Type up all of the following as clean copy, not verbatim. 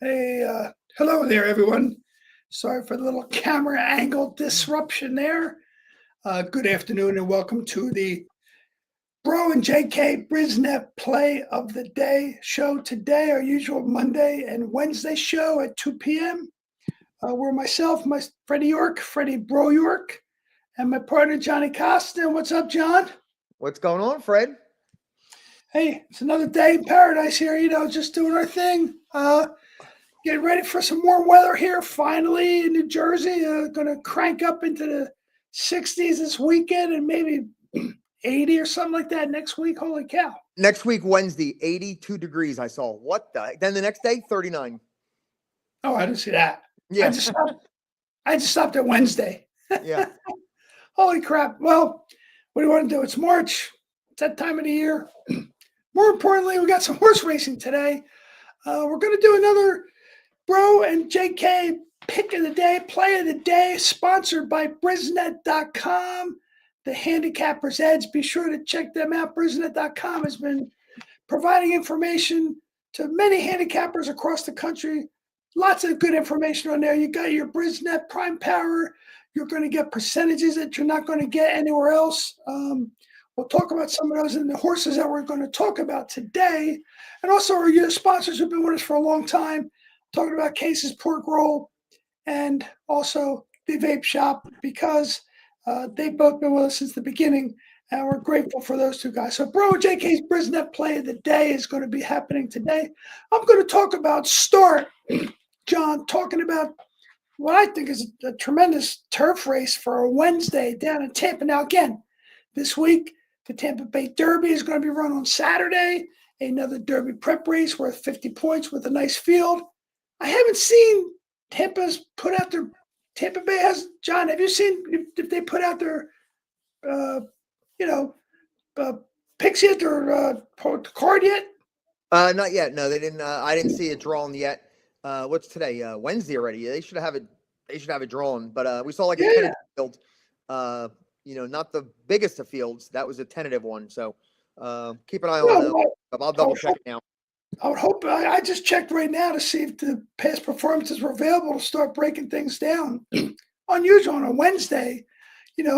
Hey, hello there, everyone. Sorry for the little camera angle disruption there. Good afternoon and welcome to the Bro and JK BRISnet Play of the Day show today, our usual Monday and Wednesday show at 2 p.m. Where myself, my Freddie Bro York, and my partner Johnny Costa. What's up, John? What's going on, Fred? Hey, it's another day in paradise here, just doing our thing. Getting ready for some warm weather here finally in New Jersey. Going to crank up into the 60s this weekend and maybe 80 or something like that next week. Holy cow. Next week, Wednesday, 82 degrees. I saw. What the heck? Then the next day, 39. Oh, I didn't see that. Yeah. I just stopped at Wednesday. Yeah. Holy crap. Well, what do you want to do? It's March. It's that time of the year. More importantly, we got some horse racing today. We're going to do another Bro and JK pick of the day, play of the day, sponsored by BRISnet.com, the Handicapper's Edge. Be sure to check them out. BRISnet.com has been providing information to many handicappers across the country. Lots of good information on there. You got your BRISnet Prime Power. You're going to get percentages that you're not going to get anywhere else. We'll talk about some of those in the horses that we're going to talk about today. And also our sponsors who've been with us for a long time, talking about Case's Pork Roll and also the Vape Shop, because they've both been with us since the beginning, and we're grateful for those two guys. So Bro and JK's BRISnet Play of the Day is going to be happening today. I'm going to talk about Start, John, talking about what I think is a tremendous turf race for a Wednesday down in Tampa. Now, again, this week, the Tampa Bay Derby is going to be run on Saturday, another Derby prep race worth 50 points with a nice field. I haven't seen Tampa's put out their – Tampa Bay has – John, have you seen if they put out their, picks yet or card yet? Not yet. No, they didn't. I didn't see it drawn yet. What's today? Wednesday already. They should have it. They should have it drawn. But we saw like a tentative field. Not the biggest of fields. That was a tentative one. So keep an eye on that. I'll double check it now. I would hope. I just checked right now to see if the past performances were available to start breaking things down. Unusual on a Wednesday,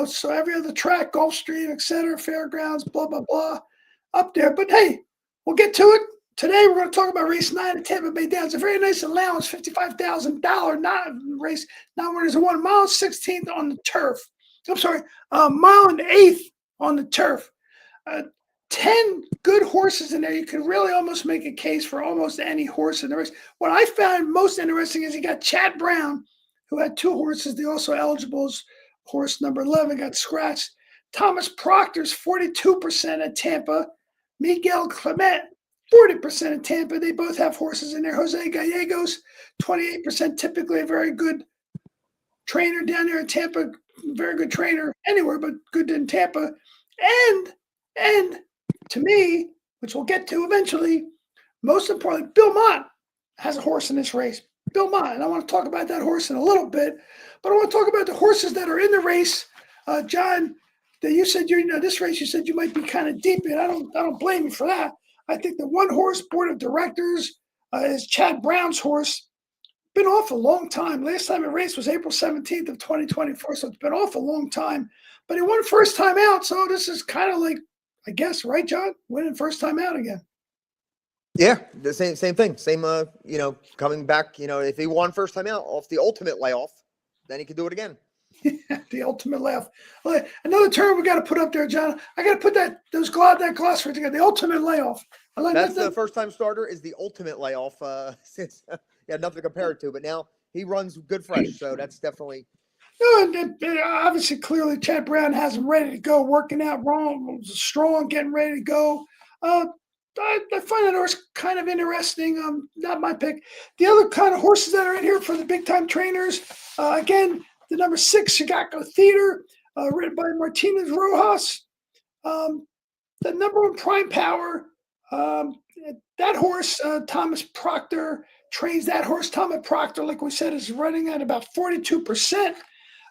so every other track, Gulfstream, etc., Fairgrounds, blah, blah, blah, up there. But hey, we'll get to it. Today we're going to talk about race 9 at Tampa Bay Downs. A very nice allowance, $55,000 race. Non-winners of 1 mile 16th on the turf. I'm sorry, mile and 8th on the turf. 10 good horses in there. You could really almost make a case for almost any horse in the race. What I found most interesting is you got Chad Brown, who had 2 horses. The also eligible horse number 11 got scratched. Thomas Proctor's 42% at Tampa. Miguel Clement, 40% at Tampa. They both have horses in there. Jose Gallegos, 28%, typically a very good trainer down there in Tampa. Very good trainer anywhere, but good in Tampa. And to me, which we'll get to eventually, most importantly, Bill Mott has a horse in this race. Bill Mott, and I want to talk about that horse in a little bit, but I want to talk about the horses that are in the race. John, that you said this race. You said you might be kind of deep in. I don't blame you for that. I think the one horse board of directors is Chad Brown's horse. Been off a long time. Last time it raced was April 17th of 2024, so it's been off a long time. But he won first time out, so this is kind of like, I guess, right, John? Winning first time out again. Yeah, the same thing. Same, coming back. If he won first time out off the ultimate layoff, then he could do it again. The ultimate layoff. Another term we got to put up there, John. I got to put that glossary together. The ultimate layoff. That's the first time starter is the ultimate layoff. Since nothing to compare it to, but now he runs good fresh, so that's definitely. No, and obviously, clearly, Chad Brown has him ready to go, working out strong, getting ready to go. I find that horse kind of interesting. Not my pick. The other kind of horses that are in here for the big-time trainers, again, the number 6, Chicago Theater, ridden by Martinez Rojas. The number 1, Prime Power. That horse, Thomas Proctor, trains that horse. Thomas Proctor, like we said, is running at about 42%.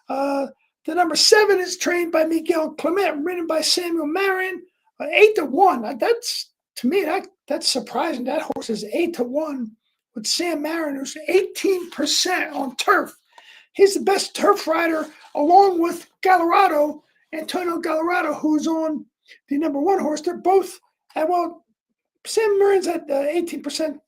The number 7 is trained by Miguel Clement, ridden by Samuel Marin. 8-1. That's, to me, that's surprising. That horse is 8-1 with Sam Marin, who's 18% on turf. He's the best turf rider, along with Antonio Gallardo, who's on the number 1 horse. They're both Sam Marin's at 18%.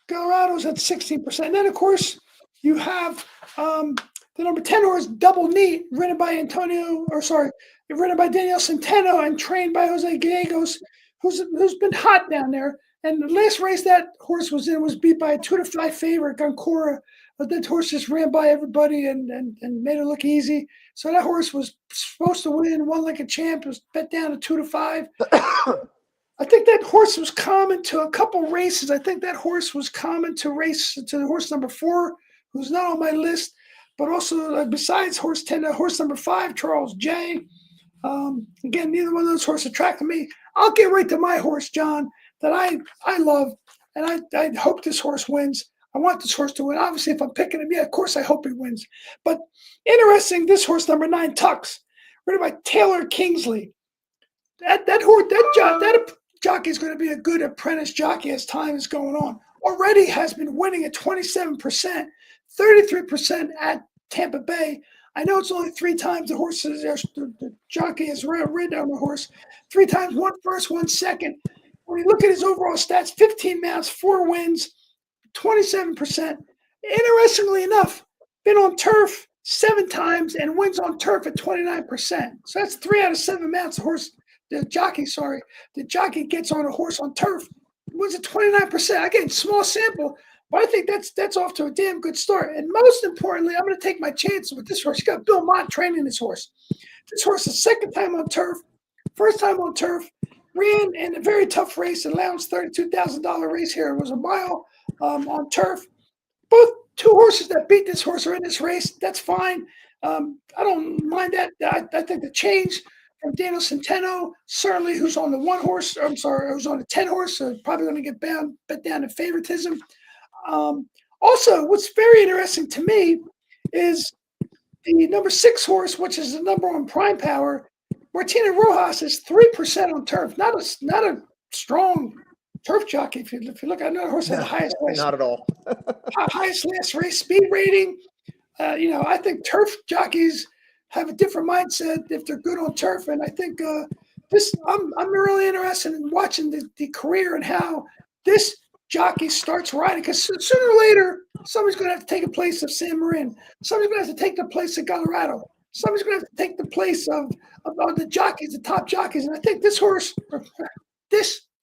Galado's at 16%. And then, of course, you have the number 10 horse, Double Neat, ridden by Daniel Centeno and trained by Jose Gallegos, who's been hot down there. And the last race that horse was in was beat by a 2-5 favorite, Goncora. But that horse just ran by everybody and made it look easy. So that horse was supposed to win, won like a champ, was bet down to 2-5. I think that horse was common to a couple races. I think that horse was common to the horse number 4, who's not on my list, but also besides horse 10, horse number 5, Charles J. Again, neither one of those horses attracted me. I'll get right to my horse, John, that I love, and I hope this horse wins. I want this horse to win. Obviously, if I'm picking him, of course I hope he wins. But interesting, this horse number 9, Tux, ridden by Taylor Kingsley. That jockey is going to be a good apprentice jockey as time is going on. Already has been winning at 27%, 33% at Tampa Bay. I know it's only 3 times the jockey has ridden on the horse. 3 times, 1 first, 1 second. When you look at his overall stats, 15 mounts, 4 wins, 27%. Interestingly enough, been on turf 7 times and wins on turf at 29%. So that's 3 out of 7 mounts the jockey gets on a horse on turf, wins at 29%. Again, small sample, but I think that's off to a damn good start. And most importantly, I'm going to take my chances with this horse. You got Bill Mott training this horse. This horse is 2nd time on turf, 1st time on turf, ran in a very tough race, allowance $32,000 race here. It was a mile on turf. Both 2 horses that beat this horse are in this race. That's fine. I don't mind that. I think the change from Daniel Centeno, certainly, who's on the 1 horse, who's on the 10 horse, so probably going to get bet down in favoritism. Also, what's very interesting to me is the number 6 horse, which is the number 1 prime power. Martina Rojas is 3% on turf. Not a strong turf jockey. If you look at another horse, had the highest not at all. highest last race speed rating. I think turf jockeys have a different mindset if they're good on turf, and I think I'm really interested in watching the career and how this jockey starts riding, because sooner or later somebody's going to have to take the place of Sam Marin. Somebody's going to have to take the place of Gallardo. Somebody's going to have to take the place of the jockeys, the top jockeys, and I think this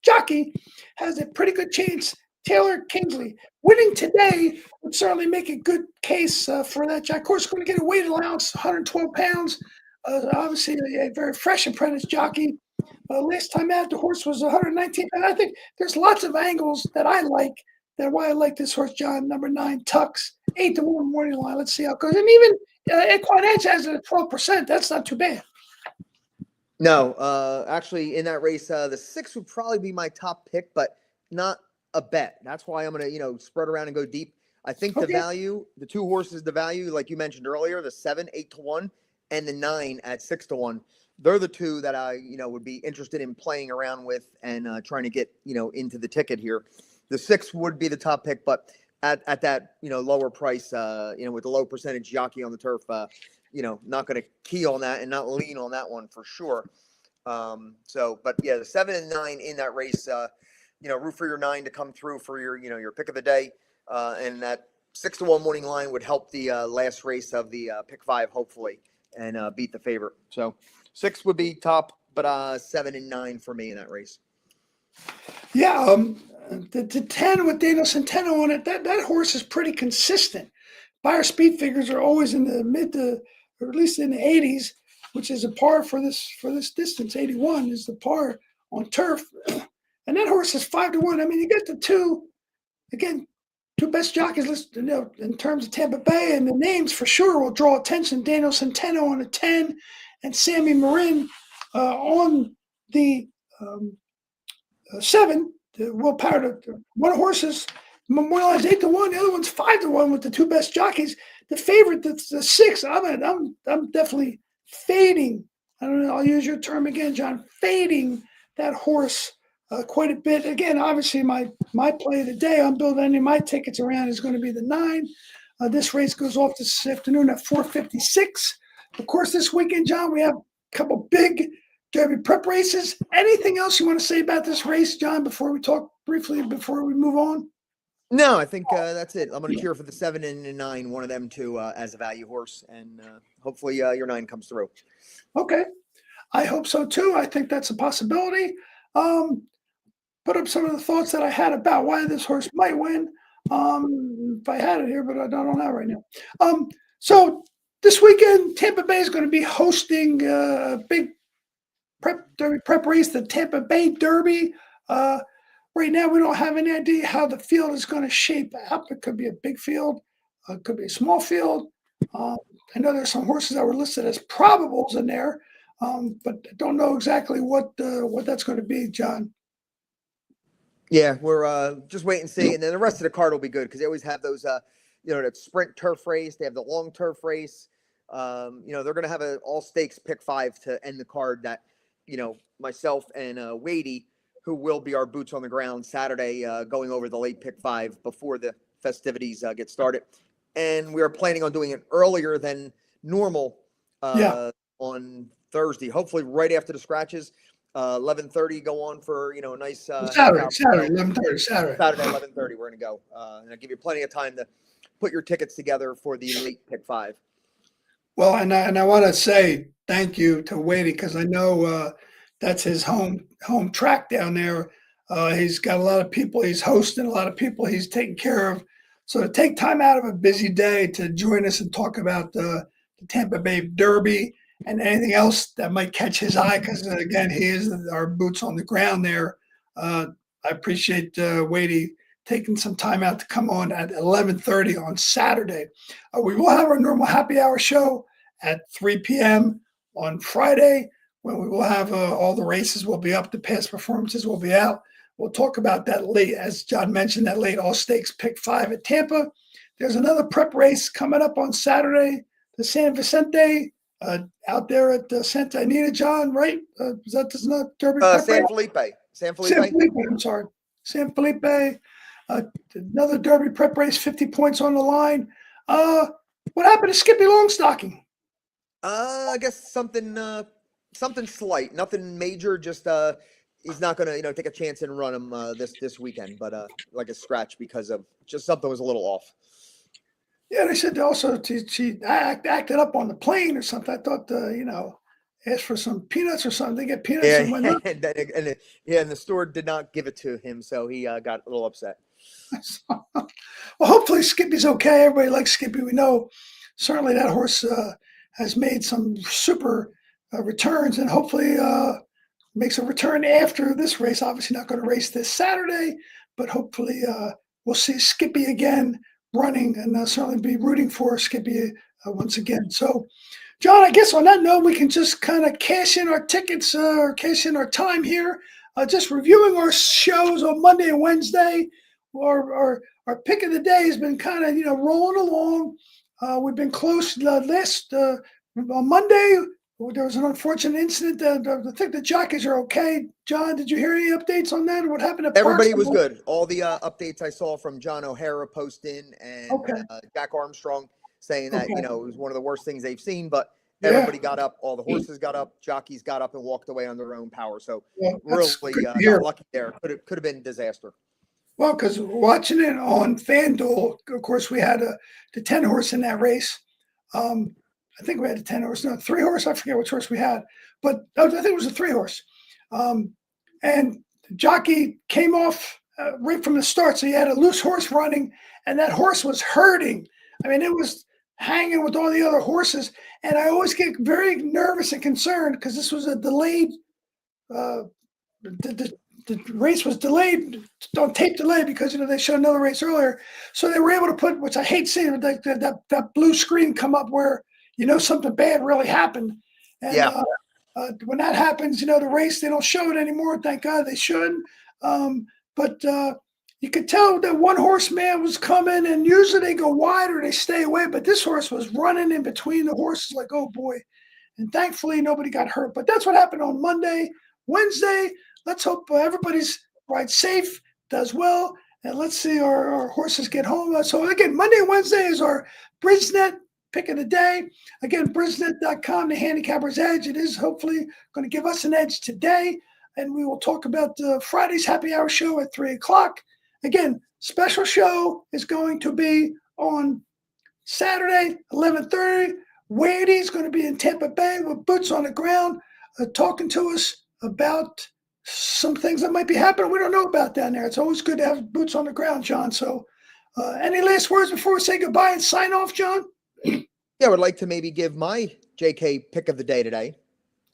jockey has a pretty good chance. Taylor Kingsley winning today would certainly make a good case for that jockey. Of course, going to get a weight allowance, 112 pounds. Obviously, a very fresh apprentice jockey. Last time out, the horse was 119. And I think there's lots of angles that I like. That's why I like this horse, John, number 9, Tux, 8-1 morning line. Let's see how it goes. And even Equine Edge has it at 12%. That's not too bad. No, actually, in that race, the 6 would probably be my top pick, but not a bet. That's why I'm going to, spread around and go deep. I think the value, the 2 horses, the value, like you mentioned earlier, the 7, 8-1, and the 9 at 6-1. They're the 2 that I, would be interested in playing around with and trying to get, into the ticket here. The 6 would be the top pick, but at that, lower price, with the low percentage jockey on the turf, not going to key on that and not lean on that one for sure. But yeah, the 7 and 9 in that race, root for your 9 to come through for your pick of the day. And that 6-1 morning line would help the last race of the pick 5, hopefully, and beat the favorite. So 6 would be top, but 7 and 9 for me in that race. Yeah, the 10 with Daniel Centeno on it, that horse is pretty consistent. Buyer speed figures are always in the mid to, or at least in the 80s, which is a par for this distance. 81 is the par on turf. And that horse is 5-1. I mean, you get the 2 best jockeys listed, in terms of Tampa Bay, and the names for sure will draw attention. Daniel Centeno on a 10, and Sammy Marin on the 7. The willpower to one horses memorialized 8-1. The other one's 5-1 with the 2 best jockeys. The favorite, that's the 6. I'm definitely fading. I don't know. I'll use your term again, John. Fading that horse quite a bit. Again, obviously, my play of the day, I'm building any of my tickets around, is going to be the 9. This race goes off this afternoon at 4:56. Of course, this weekend, John, we have a couple big Derby prep races. Anything else you want to say about this race, John, before we talk briefly, before we move on? No, I think that's it. I'm going to cheer for the 7 and the 9, one of them two as a value horse, and hopefully your 9 comes through. Okay. I hope so too. I think that's a possibility. Put up some of the thoughts that I had about why this horse might win. If I had it here, but I don't have it right now. So this weekend, Tampa Bay is going to be hosting a big prep race, the Tampa Bay Derby. Right now, we don't have any idea how the field is going to shape up. It could be a big field, it could be a small field. I know there's some horses that were listed as probables in there, but I don't know exactly what that's going to be, John. Yeah, we're just wait and see, and then the rest of the card will be good because they always have those, that sprint turf race. They have the long turf race. They're going to have an all stakes pick 5 to end the card. That myself and Wadey, who will be our boots on the ground Saturday, going over the late pick 5 before the festivities get started, and we are planning on doing it earlier than normal on Thursday. Hopefully, right after the scratches. 11:30 go on for a nice Saturday 11:30 Saturday 11:30 we're gonna go and I'll give you plenty of time to put your tickets together for the late pick 5. Well, and I want to say thank you to Wadey because I know that's his home track down there. He's got a lot of people he's hosting, a lot of people he's taking care of. So to take time out of a busy day to join us and talk about the Tampa Bay Derby and anything else that might catch his eye, because again, he is our boots on the ground there. I appreciate Wadey taking some time out to come on at 11:30 on Saturday. We will have our normal happy hour show at 3 p.m. on Friday, when we will have all the races will be up, the past performances will be out. We'll talk about that late, as John mentioned, that late all stakes pick 5 at Tampa. There's another prep race coming up on Saturday, the San Vicente. Out there at Santa Anita, John, right? Is that not Derby? San Felipe. San Felipe. I'm sorry. San Felipe. Another Derby prep race, 50 points on the line. What happened to Skippy Longstocking? I guess something slight, nothing major. Just he's not gonna take a chance and run him this weekend, but like a scratch because of just something was a little off. Yeah, they said also she acted up on the plane or something. I thought, asked for some peanuts or something. They get peanuts and went up. And the store did not give it to him, so he got a little upset. Well, hopefully Skippy's okay. Everybody likes Skippy. We know certainly that horse has made some super returns, and hopefully makes a return after this race. Obviously not going to race this Saturday, but hopefully we'll see Skippy again running, and certainly be rooting for Skippy once again. So, John, I guess on that note, we can just kind of cash in our tickets or cash in our time here. Just reviewing our shows on Monday and Wednesday. Our pick of the day has been kind of rolling along. We've been close. On Monday, there was an unfortunate incident. I think the jockeys are okay. John, did you hear any updates on that? Or what happened at Everybody was good. All the updates I saw from John O'Hara posting and Jack Armstrong saying that it was one of the worst things they've seen, but everybody got up. All the horses got up. Jockeys got up and walked away on their own power. So really got lucky there. Could have been disaster. Well, because watching it on FanDuel, of course, we had the 10 horse in that race. I think we had a 10 horse, no, 3 horse. I forget which horse we had, but I think it was a 3 horse. And the jockey came off right from the start. So he had a loose horse running, and that horse was hurting. I mean, it was hanging with all the other horses. And I always get very nervous and concerned because this was a delayed, the race was delayed on tape delay because they showed another race earlier, so they were able to put, which I hate seeing, that blue screen come up where something bad really happened. And when that happens, the race, they don't show it anymore. Thank God, they should. But you could tell that one horseman was coming, and usually they go wide or they stay away. But this horse was running in between the horses like, oh boy! And thankfully nobody got hurt. But that's what happened on Monday. Wednesday, let's hope everybody's rides safe, does well, and let's see our horses get home. So again, Monday and Wednesday is our BRISnet pick of the day. Again, BRISnet.com, the handicapper's edge. It is hopefully going to give us an edge today. And we will talk about Friday's happy hour show at 3 o'clock. Again, special show is going to be on Saturday, 11:30. Wade's going to be in Tampa Bay with boots on the ground, talking to us about some things that might be happening we don't know about down there. It's always good to have boots on the ground, John. So any last words before we say goodbye and sign off, John? Yeah, I would like to maybe give my JK pick of the day today.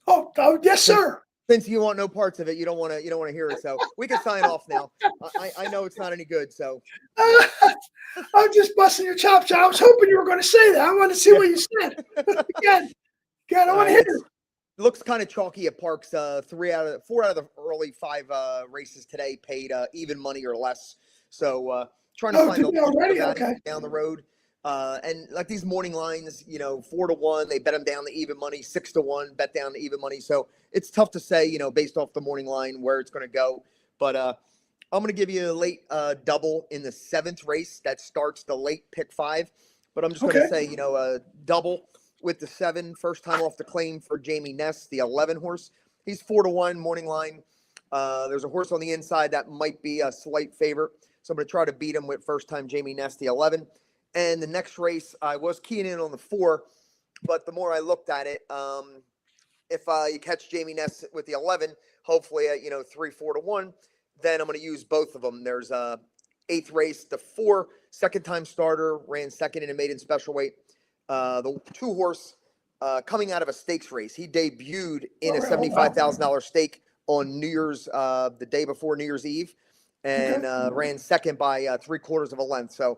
Oh yes, sir. Since you want no parts of it, you don't want to hear it. So we can sign off now. I know it's not any good. So I'm just busting your chops, John. I was hoping you were going to say that. I want to see what you said. Again, I want to hear it. Looks kind of chalky at Parks. 4 out of the early 5 races today paid even money or less. So trying to find down the road. And like these morning lines, 4-1, they bet them down to even money. 6-1, bet down to even money. So it's tough to say, based off the morning line where it's going to go. But I'm going to give you a late double in the 7th race that starts the late pick 5. But I'm just going to say, double with the 7, first time off the claim for Jamie Ness, the 11 horse. He's 4-1 morning line. There's a horse on the inside that might be a slight favorite. So I'm going to try to beat him with first time Jamie Ness, the 11. And the next race, I was keying in on the 4, but the more I looked at it, if you catch Jamie Ness with the 11, hopefully at 3-4-1, then I'm going to use both of them. There's a 8th race, the 4, second-time starter, ran second in a maiden special weight. The 2 horse coming out of a stakes race. He debuted in a $75,000 stake on New Year's, the day before New Year's Eve, and ran second by 3/4 of a length. So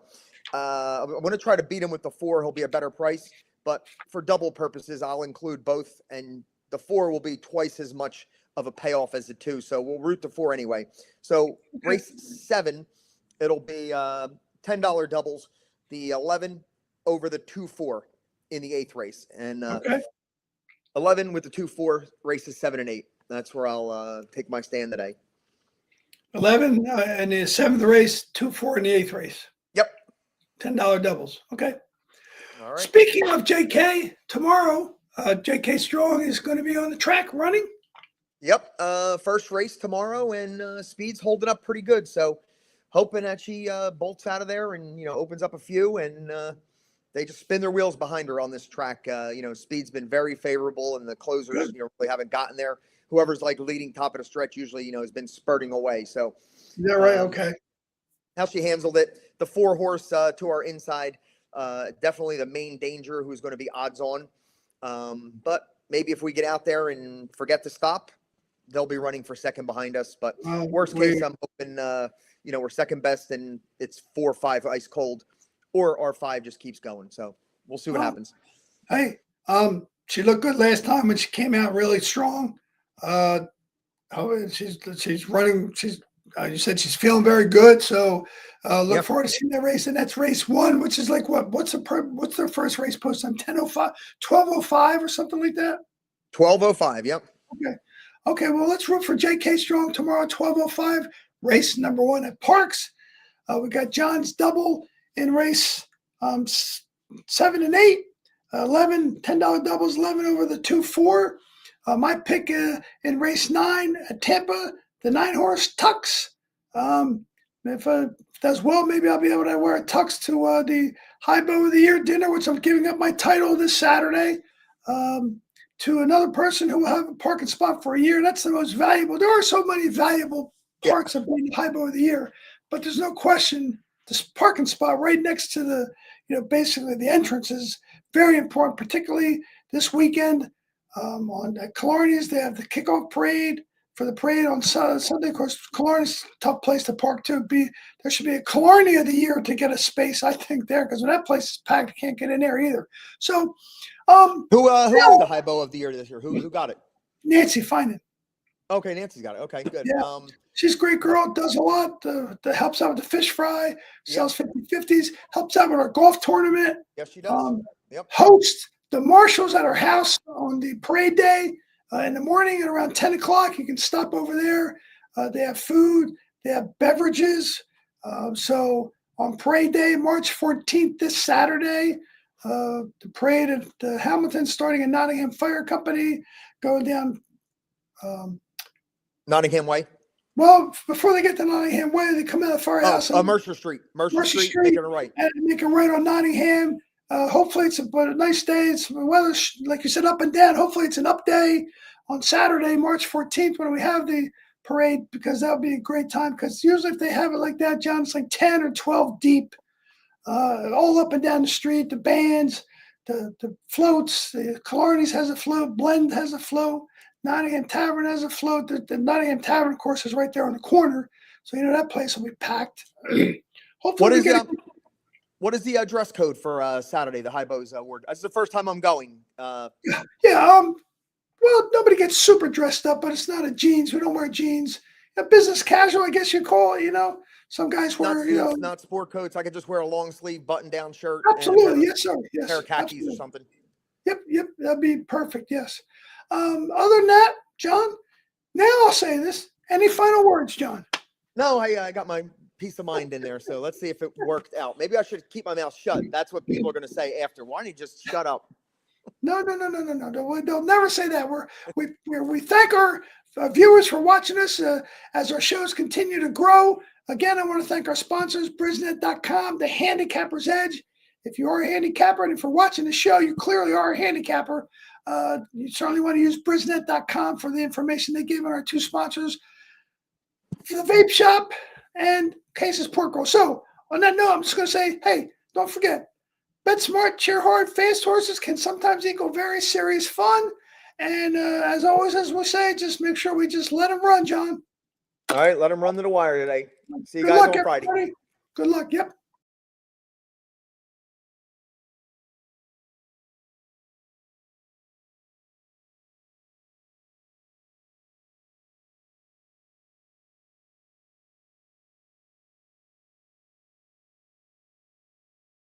I'm going to try to beat him with the 4. He'll be a better price, but for double purposes, I'll include both, and the 4 will be twice as much of a payoff as the 2. So we'll root the 4 anyway. So race 7, it'll be $10 doubles. The 11 over the 2-4 in the 8th race, and 11 with the 2-4 races 7 and 8. That's where I'll take my stand today. 11 in the 7th race, 2-4 in the 8th race. Yep. $10 doubles. Okay. All right. Speaking of JK, tomorrow, JK Strong is going to be on the track running. Yep. First race tomorrow, and speed's holding up pretty good. So hoping that she bolts out of there and, opens up a few, and they just spin their wheels behind her on this track. Speed's been very favorable, and the closers, really haven't gotten there. Whoever's leading top of the stretch usually, has been spurting away. So yeah, right. Okay. How she handled it. The 4 horse to our inside, definitely the main danger, who's going to be odds on. But maybe if we get out there and forget to stop, they'll be running for second behind us. But worst case, I'm hoping, we're second best and it's 4-5 ice cold, or our 5 just keeps going. So we'll see what happens. Hey, she looked good last time when she came out really strong. She's running. You said she's feeling very good. So look forward to seeing that race. And that's race 1, which is what's their first race post time? 10:05, 12:05 or something like that? 12:05. Yep. Okay. Well, let's root for JK Strong tomorrow, 12:05, race number 1 at Parks. We got John's double in race 7 and 8, 11, $10 doubles, 11 over the 2-4. My pick in race 9 at Tampa, the 9 horse Tux. If it does well, maybe I'll be able to wear a Tux to the High Bow of the Year dinner, which I'm giving up my title this Saturday to another person who will have a parking spot for a year. That's the most valuable. There are so many valuable parts of being High Bow of the Year, but there's no question this parking spot right next to the, basically the entrance is very important, particularly this weekend. On Killarney's, they have the kickoff parade for the parade on Sunday. Of course, Killarney's a tough place to park to. There should be a Killarney of the Year to get a space, I think, there, because when that place is packed, you can't get in there either. So, who was the High Bow of the Year this year? Who got it? Nancy Finan. Okay, Nancy's got it. Okay, good. Yeah. She's a great girl, does a lot, that helps out with the fish fry, sells 50/50s, helps out with our golf tournament. Yes, she does. Hosts the marshals at her house on the parade day in the morning at around 10 o'clock. You can stop over there They have food. They have beverages. So on Parade Day, March 14th, this Saturday, the parade at the Hamilton, starting in Nottingham Fire Company, going down. Nottingham Way. Well, before they get to Nottingham Way, they come out of the firehouse. Mercer Street. Mercer Street, making a right. And make a right on Nottingham. Hopefully it's a nice day. It's weather, like you said, up and down. Hopefully it's an up day on Saturday, March 14th, when we have the parade, because that would be a great time. Because usually if they have it like that, John, it's like 10 or 12 deep, all up and down the street. The bands, the floats, the Killarney's has a float, Blend has a float, Nottingham Tavern has a float. The Nottingham Tavern, of course, is right there on the corner. So, that place will be packed. Hopefully what is the dress code for Saturday, the High Bows Award? That's the first time I'm going. Well, nobody gets super dressed up, but it's not a jeans. We don't wear jeans. Business casual, I guess you call it, Some guys wear, not sport coats. I could just wear a long sleeve button down shirt. Absolutely. Yes, sir. Yes. Pair of khakis absolutely. Or something. Yep. That'd be perfect. Yes. Other than that, John, now I'll say this. Any final words, John? No, I got my peace of mind in there. So let's see if it worked out. Maybe I should keep my mouth shut. That's what people are going to say after. Why don't you just shut up? No. They'll never say that. We thank our viewers for watching us as our shows continue to grow. Again, I want to thank our sponsors, BRISnet.com, the Handicapper's Edge. If you are a handicapper and if you're watching the show, you clearly are a handicapper. You certainly want to use BRISnet.com for the information they give on our two sponsors, for the vape shop and Cases Porco. So on that note, I'm just going to say, hey, don't forget, bet smart, cheer hard, fast horses can sometimes equal very serious fun. And as always, as we say, just make sure we just let them run, John. All right, let them run to the wire today. See you Good guys luck, on Friday. Everybody. Good luck. Yep.